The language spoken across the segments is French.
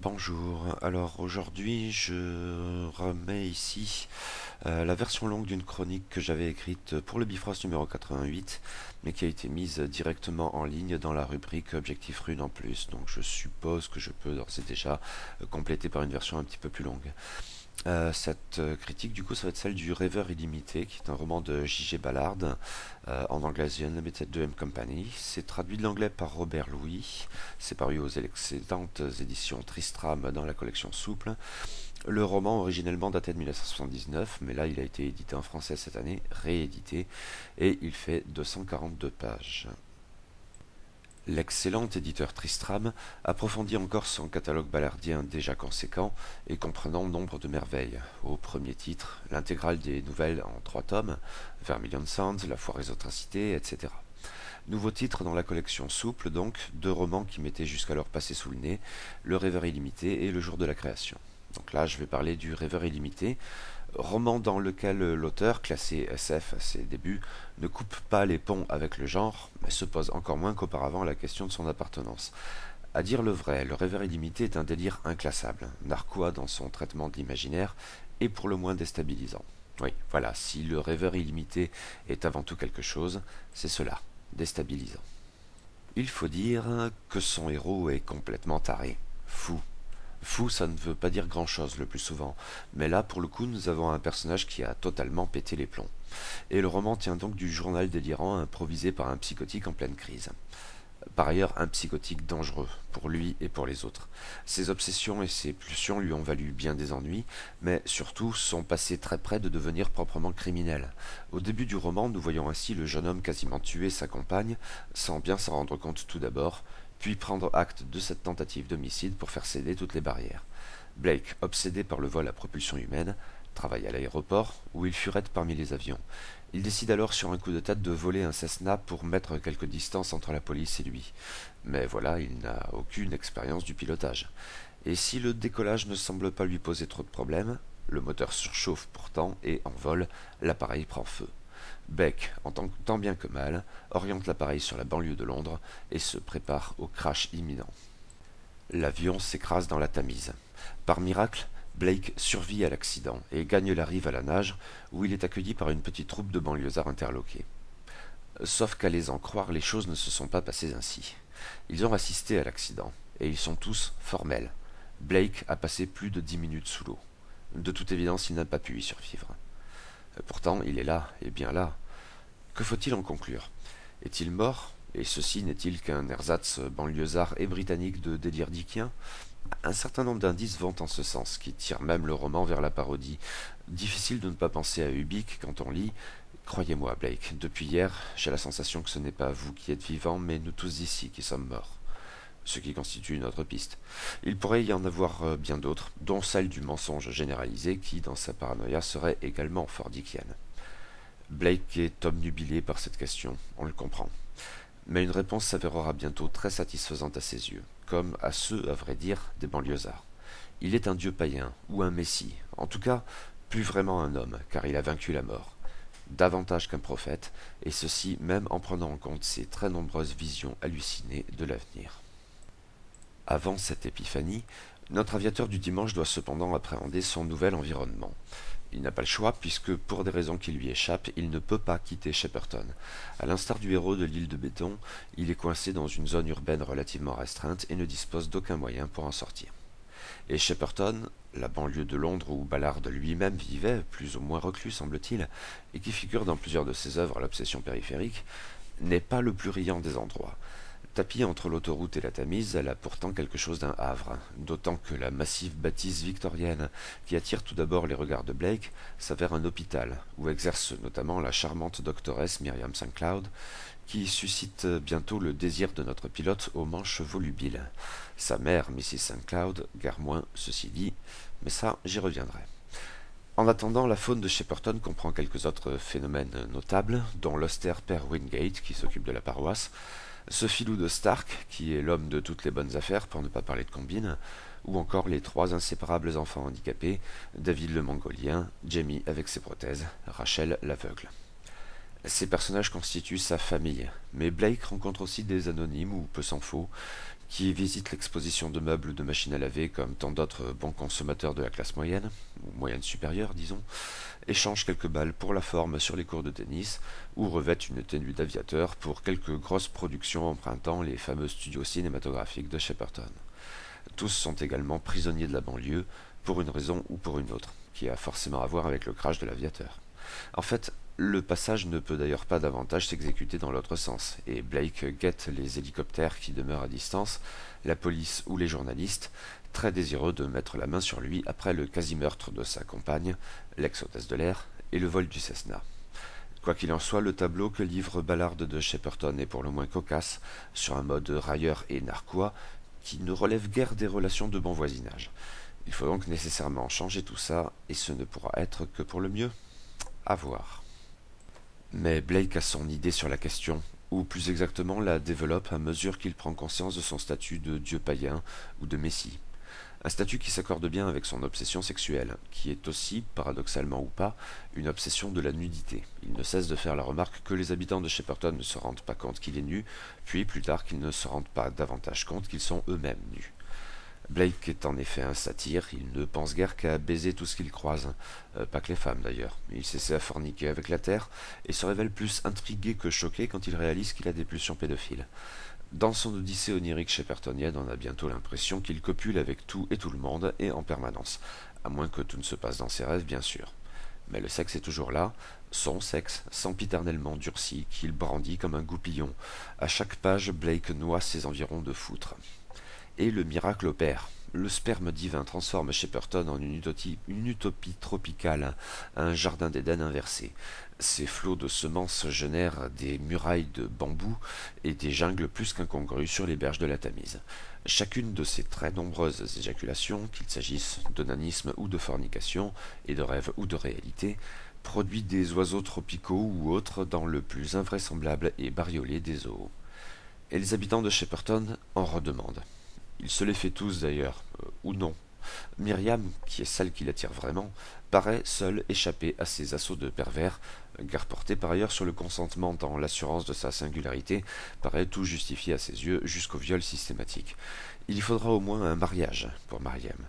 Bonjour, alors aujourd'hui je remets ici la version longue d'une chronique que j'avais écrite pour le Bifrost numéro 88, mais qui a été mise directement en ligne dans la rubrique Objectif Rune en plus, donc je suppose que je peux d'ores et déjà compléter par une version un petit peu plus longue. Cette critique, du coup, ça va être celle du Rêveur illimité, qui est un roman de J.G. Ballard, en anglais The Unlimited de M Company. C'est traduit de l'anglais par Robert Louis. C'est paru aux excellentes éditions Tristram dans la collection Souple. Le roman originellement datait de 1979, mais là il a été édité en français cette année, réédité, et il fait 242 pages. L'excellent éditeur Tristram approfondit encore son catalogue ballardien déjà conséquent et comprenant nombre de merveilles. Au premier titre, l'intégrale des nouvelles en 3 tomes, Vermilion Sands, La Foire aux Otracités, etc. Nouveau titre dans la collection Souple, donc, 2 romans qui m'étaient jusqu'alors passés sous le nez, Le Rêveur illimité et Le Jour de la Création. Donc là, je vais parler du Rêveur illimité, roman dans lequel l'auteur, classé SF à ses débuts, ne coupe pas les ponts avec le genre, mais se pose encore moins qu'auparavant la question de son appartenance. À dire le vrai, Le Rêveur illimité est un délire inclassable, narquois dans son traitement de l'imaginaire, et pour le moins déstabilisant. Oui, voilà, si Le Rêveur illimité est avant tout quelque chose, c'est cela, déstabilisant. Il faut dire que son héros est complètement taré, fou. Fou, ça ne veut pas dire grand-chose le plus souvent, mais là, pour le coup, nous avons un personnage qui a totalement pété les plombs. Et le roman tient donc du journal délirant improvisé par un psychotique en pleine crise. Par ailleurs, un psychotique dangereux, pour lui et pour les autres. Ses obsessions et ses pulsions lui ont valu bien des ennuis, mais surtout sont passés très près de devenir proprement criminels. Au début du roman, nous voyons ainsi le jeune homme quasiment tuer sa compagne, sans bien s'en rendre compte tout d'abord, puis prendre acte de cette tentative d'homicide pour faire céder toutes les barrières. Blake, obsédé par le vol à propulsion humaine, travaille à l'aéroport, où il furette parmi les avions. Il décide alors sur un coup de tête de voler un Cessna pour mettre quelque distance entre la police et lui. Mais voilà, il n'a aucune expérience du pilotage. Et si le décollage ne semble pas lui poser trop de problèmes, le moteur surchauffe pourtant et en vol, l'appareil prend feu. Beck, en tant bien que mal, oriente l'appareil sur la banlieue de Londres et se prépare au crash imminent. L'avion s'écrase dans la Tamise. Par miracle, Blake survit à l'accident et gagne la rive à la nage, où il est accueilli par une petite troupe de banlieusards interloqués. Sauf qu'à les en croire, les choses ne se sont pas passées ainsi. Ils ont assisté à l'accident, et ils sont tous formels. Blake a passé plus de 10 minutes sous l'eau. De toute évidence, il n'a pas pu y survivre. Pourtant, il est là, et bien là. Que faut-il en conclure? Est-il mort? Et ceci n'est-il qu'un ersatz banlieusard et britannique de délire dickien? Un certain nombre d'indices vont en ce sens, qui tirent même le roman vers la parodie. Difficile de ne pas penser à Ubik quand on lit Croyez-moi, Blake, depuis hier, j'ai la sensation que ce n'est pas vous qui êtes vivant, mais nous tous ici qui sommes morts. Ce qui constitue une autre piste. Il pourrait y en avoir bien d'autres, dont celle du mensonge généralisé qui, dans sa paranoïa, serait également fort dickienne. Blake est obnubilé par cette question, on le comprend. Mais une réponse s'avérera bientôt très satisfaisante à ses yeux, comme à ceux, à vrai dire, des banlieusards. Il est un dieu païen, ou un messie, en tout cas, plus vraiment un homme, car il a vaincu la mort. Davantage qu'un prophète, et ceci même en prenant en compte ses très nombreuses visions hallucinées de l'avenir. Avant cette épiphanie, notre aviateur du dimanche doit cependant appréhender son nouvel environnement. Il n'a pas le choix puisque, pour des raisons qui lui échappent, il ne peut pas quitter Shepperton. À l'instar du héros de l'île de béton, il est coincé dans une zone urbaine relativement restreinte et ne dispose d'aucun moyen pour en sortir. Et Shepperton, la banlieue de Londres où Ballard lui-même vivait, plus ou moins reclus semble-t-il, et qui figure dans plusieurs de ses œuvres à l'obsession périphérique, n'est pas le plus riant des endroits. Tapie entre l'autoroute et la Tamise, elle a pourtant quelque chose d'un havre, d'autant que la massive bâtisse victorienne, qui attire tout d'abord les regards de Blake, s'avère un hôpital, où exerce notamment la charmante doctoresse Myriam St. Cloud, qui suscite bientôt le désir de notre pilote aux manches volubiles. Sa mère, Mrs. St. Cloud, guère moins, ceci dit, mais ça, j'y reviendrai. En attendant, la faune de Shepperton comprend quelques autres phénomènes notables, dont l'austère père Wingate, qui s'occupe de la paroisse, ce filou de Stark, qui est l'homme de toutes les bonnes affaires, pour ne pas parler de combine, ou encore les 3 inséparables enfants handicapés, David le Mongolien, Jamie avec ses prothèses, Rachel l'aveugle. Ces personnages constituent sa famille, mais Blake rencontre aussi des anonymes ou peu s'en faut, qui visitent l'exposition de meubles ou de machines à laver comme tant d'autres bons consommateurs de la classe moyenne, ou moyenne supérieure disons, échangent quelques balles pour la forme sur les cours de tennis, ou revêtent une tenue d'aviateur pour quelques grosses productions empruntant les fameux studios cinématographiques de Shepperton. Tous sont également prisonniers de la banlieue, pour une raison ou pour une autre, qui a forcément à voir avec le crash de l'aviateur. En fait, le passage ne peut d'ailleurs pas davantage s'exécuter dans l'autre sens, et Blake guette les hélicoptères qui demeurent à distance, la police ou les journalistes, très désireux de mettre la main sur lui après le quasi-meurtre de sa compagne, l'ex-hôtesse de l'air, et le vol du Cessna. Quoi qu'il en soit, le tableau que livre Ballard de Shepperton est pour le moins cocasse, sur un mode railleur et narquois, qui ne relève guère des relations de bon voisinage. Il faut donc nécessairement changer tout ça, et ce ne pourra être que pour le mieux. À voir. Mais Blake a son idée sur la question, ou plus exactement la développe à mesure qu'il prend conscience de son statut de dieu païen ou de messie. Un statut qui s'accorde bien avec son obsession sexuelle, qui est aussi, paradoxalement ou pas, une obsession de la nudité. Il ne cesse de faire la remarque que les habitants de Shepperton ne se rendent pas compte qu'il est nu, puis plus tard qu'ils ne se rendent pas davantage compte qu'ils sont eux-mêmes nus. Blake est en effet un satyre, il ne pense guère qu'à baiser tout ce qu'il croise, pas que les femmes d'ailleurs. Il s'essaie à forniquer avec la terre, et se révèle plus intrigué que choqué quand il réalise qu'il a des pulsions pédophiles. Dans son odyssée onirique sheppertonienne, on a bientôt l'impression qu'il copule avec tout et tout le monde, et en permanence, à moins que tout ne se passe dans ses rêves, bien sûr. Mais le sexe est toujours là, son sexe, sempiternellement durci, qu'il brandit comme un goupillon. À chaque page, Blake noie ses environs de foutre. Et le miracle opère. Le sperme divin transforme Shepperton en une utopie tropicale, un jardin d'Éden inversé. Ces flots de semences génèrent des murailles de bambou et des jungles plus qu'incongrues sur les berges de la Tamise. Chacune de ces très nombreuses éjaculations, qu'il s'agisse d'onanisme ou de fornication, et de rêve ou de réalité, produit des oiseaux tropicaux ou autres dans le plus invraisemblable et bariolé des zoos. Et les habitants de Shepperton en redemandent. Il se les fait tous d'ailleurs, ou non. Myriam, qui est celle qui l'attire vraiment, paraît seule échapper à ces assauts de pervers, car portée par ailleurs sur le consentement dans l'assurance de sa singularité, paraît tout justifier à ses yeux jusqu'au viol systématique. Il y faudra au moins un mariage pour Myriam,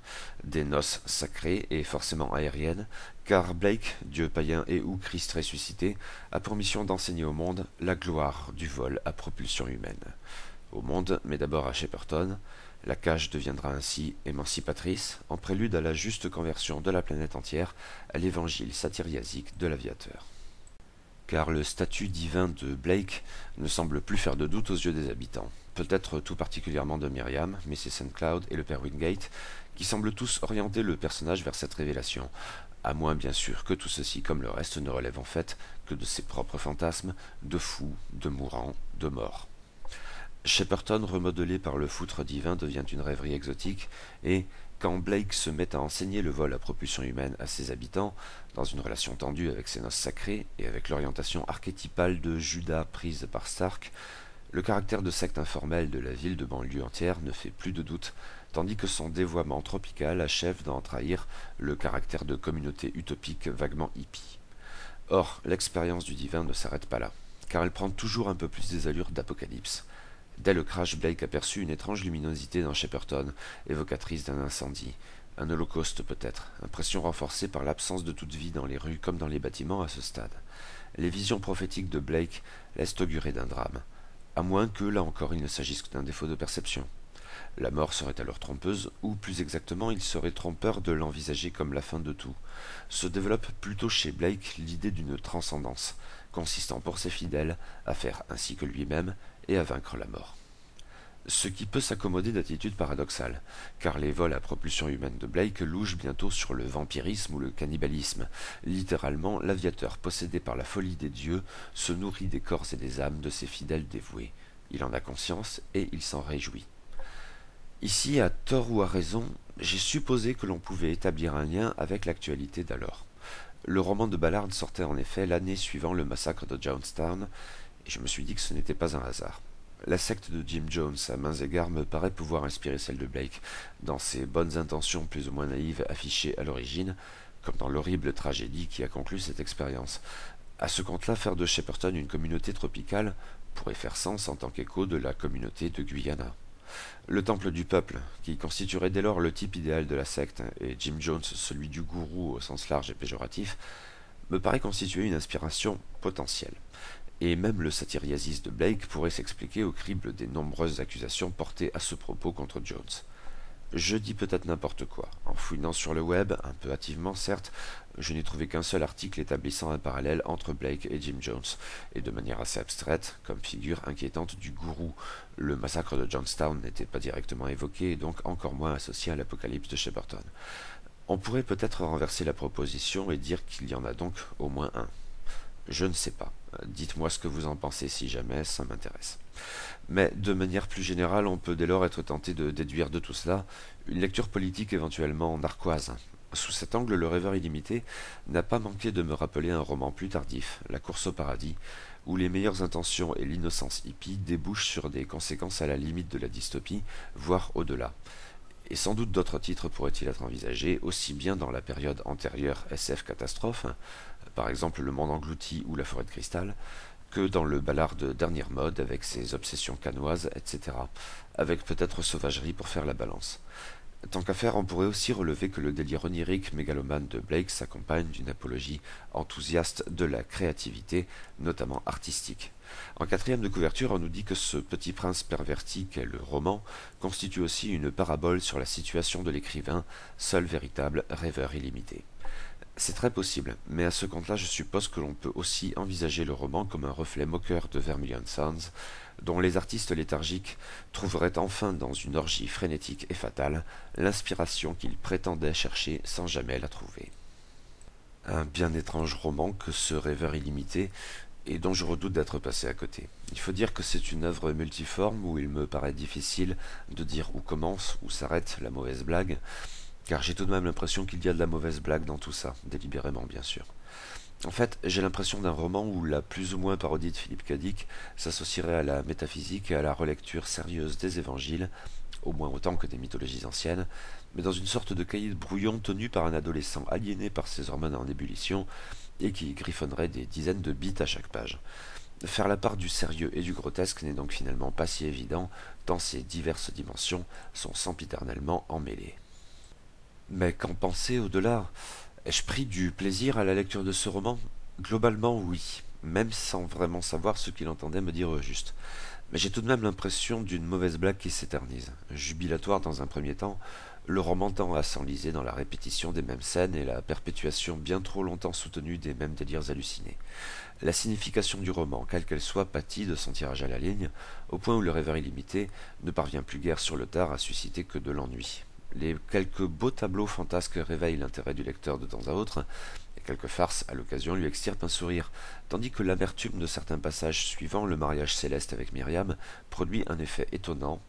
des noces sacrées et forcément aériennes, car Blake, dieu païen et ou Christ ressuscité, a pour mission d'enseigner au monde la gloire du vol à propulsion humaine. Au monde, mais d'abord à Shepperton, la cage deviendra ainsi émancipatrice, en prélude à la juste conversion de la planète entière à l'évangile satyriasique de l'aviateur. Car le statut divin de Blake ne semble plus faire de doute aux yeux des habitants, peut-être tout particulièrement de Myriam, Mrs. St. Cloud et le père Wingate, qui semblent tous orienter le personnage vers cette révélation, à moins bien sûr que tout ceci, comme le reste, ne relève en fait que de ses propres fantasmes, de fous, de mourants, de morts. Shepperton, remodelé par le foutre divin, devient une rêverie exotique, et, quand Blake se met à enseigner le vol à propulsion humaine à ses habitants, dans une relation tendue avec ses noces sacrées et avec l'orientation archétypale de Judas prise par Stark, le caractère de secte informelle de la ville de banlieue entière ne fait plus de doute, tandis que son dévoiement tropical achève d'en trahir le caractère de communauté utopique vaguement hippie. Or, l'expérience du divin ne s'arrête pas là, car elle prend toujours un peu plus des allures d'apocalypse. Dès le crash, Blake aperçut une étrange luminosité dans Shepperton, évocatrice d'un incendie. Un holocauste peut-être, impression renforcée par l'absence de toute vie dans les rues comme dans les bâtiments à ce stade. Les visions prophétiques de Blake laissent augurer d'un drame, à moins que, là encore, il ne s'agisse que d'un défaut de perception. La mort serait alors trompeuse, ou plus exactement, il serait trompeur de l'envisager comme la fin de tout. Se développe plutôt chez Blake l'idée d'une transcendance, consistant pour ses fidèles à faire ainsi que lui-même et à vaincre la mort. Ce qui peut s'accommoder d'attitudes paradoxales, car les vols à propulsion humaine de Blake louchent bientôt sur le vampirisme ou le cannibalisme. Littéralement, l'aviateur possédé par la folie des dieux se nourrit des corps et des âmes de ses fidèles dévoués. Il en a conscience et il s'en réjouit. Ici, à tort ou à raison, j'ai supposé que l'on pouvait établir un lien avec l'actualité d'alors. Le roman de Ballard sortait en effet l'année suivant le massacre de Jonestown, et je me suis dit que ce n'était pas un hasard. La secte de Jim Jones, à mains égards, me paraît pouvoir inspirer celle de Blake, dans ses bonnes intentions plus ou moins naïves affichées à l'origine, comme dans l'horrible tragédie qui a conclu cette expérience. À ce compte-là, faire de Shepperton une communauté tropicale pourrait faire sens en tant qu'écho de la communauté de Guyana. Le temple du peuple, qui constituerait dès lors le type idéal de la secte, et Jim Jones celui du gourou au sens large et péjoratif, me paraît constituer une inspiration potentielle. Et même le satyriasis de Blake pourrait s'expliquer au crible des nombreuses accusations portées à ce propos contre Jones. Je dis peut-être n'importe quoi. En fouinant sur le web, un peu hâtivement certes, je n'ai trouvé qu'un seul article établissant un parallèle entre Blake et Jim Jones, et de manière assez abstraite, comme figure inquiétante du gourou. Le massacre de Johnstown n'était pas directement évoqué, et donc encore moins associé à l'apocalypse de Shepperton. On pourrait peut-être renverser la proposition et dire qu'il y en a donc au moins un. Je ne sais pas. Dites-moi ce que vous en pensez si jamais ça m'intéresse. Mais de manière plus générale, on peut dès lors être tenté de déduire de tout cela une lecture politique éventuellement narquoise. Sous cet angle, Le Rêveur illimité n'a pas manqué de me rappeler un roman plus tardif, La course au paradis, où les meilleures intentions et l'innocence hippie débouchent sur des conséquences à la limite de la dystopie, voire au-delà. Et sans doute d'autres titres pourraient-ils être envisagés, aussi bien dans la période antérieure SF catastrophe, par exemple Le Monde englouti ou La forêt de cristal, que dans le ballard de dernière mode avec ses obsessions canoises, etc., avec peut-être sauvagerie pour faire la balance. Tant qu'à faire, on pourrait aussi relever que le délire onirique mégalomane de Blake s'accompagne d'une apologie enthousiaste de la créativité, notamment artistique. En quatrième de couverture, on nous dit que ce petit prince perverti qu'est le roman constitue aussi une parabole sur la situation de l'écrivain, seul véritable rêveur illimité. C'est très possible, mais à ce compte-là, je suppose que l'on peut aussi envisager le roman comme un reflet moqueur de Vermilion Sounds, dont les artistes léthargiques trouveraient enfin dans une orgie frénétique et fatale l'inspiration qu'ils prétendaient chercher sans jamais la trouver. Un bien étrange roman que ce Rêveur illimité, et dont je redoute d'être passé à côté. Il faut dire que c'est une œuvre multiforme où il me paraît difficile de dire où commence, où s'arrête la mauvaise blague, car j'ai tout de même l'impression qu'il y a de la mauvaise blague dans tout ça, délibérément bien sûr. En fait, j'ai l'impression d'un roman où la plus ou moins parodie de Philippe Cadic s'associerait à la métaphysique et à la relecture sérieuse des évangiles, au moins autant que des mythologies anciennes, mais dans une sorte de cahier de brouillon tenu par un adolescent aliéné par ses hormones en ébullition et qui griffonnerait des dizaines de bits à chaque page. Faire la part du sérieux et du grotesque n'est donc finalement pas si évident, tant ces diverses dimensions sont sempiternellement emmêlées. Mais qu'en penser au-delà? Ai-je pris du plaisir à la lecture de ce roman? Globalement, oui, même sans vraiment savoir ce qu'il entendait me dire au juste. Mais j'ai tout de même l'impression d'une mauvaise blague qui s'éternise. Jubilatoire dans un premier temps, le roman tend à s'enliser dans la répétition des mêmes scènes et la perpétuation bien trop longtemps soutenue des mêmes délires hallucinés. La signification du roman, quelle qu'elle soit, pâtit de son tirage à la ligne, au point où Le Rêveur illimité ne parvient plus guère sur le tard à susciter que de l'ennui. Les quelques beaux tableaux fantasques réveillent l'intérêt du lecteur de temps à autre, et quelques farces à l'occasion lui extirpent un sourire, tandis que l'amertume de certains passages suivant le mariage céleste avec Myriam produit un effet étonnant,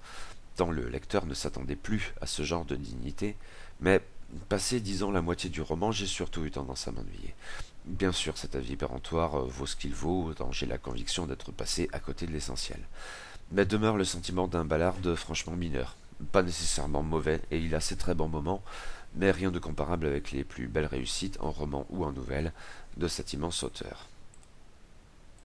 tant le lecteur ne s'attendait plus à ce genre de dignité, mais passé, disons, la moitié du roman, j'ai surtout eu tendance à m'ennuyer. Bien sûr, cet avis péremptoire vaut ce qu'il vaut, tant j'ai la conviction d'être passé à côté de l'essentiel. Mais demeure le sentiment d'un ballard franchement mineur. Pas nécessairement mauvais, et il a ses très bons moments, mais rien de comparable avec les plus belles réussites en roman ou en nouvelle de cet immense auteur.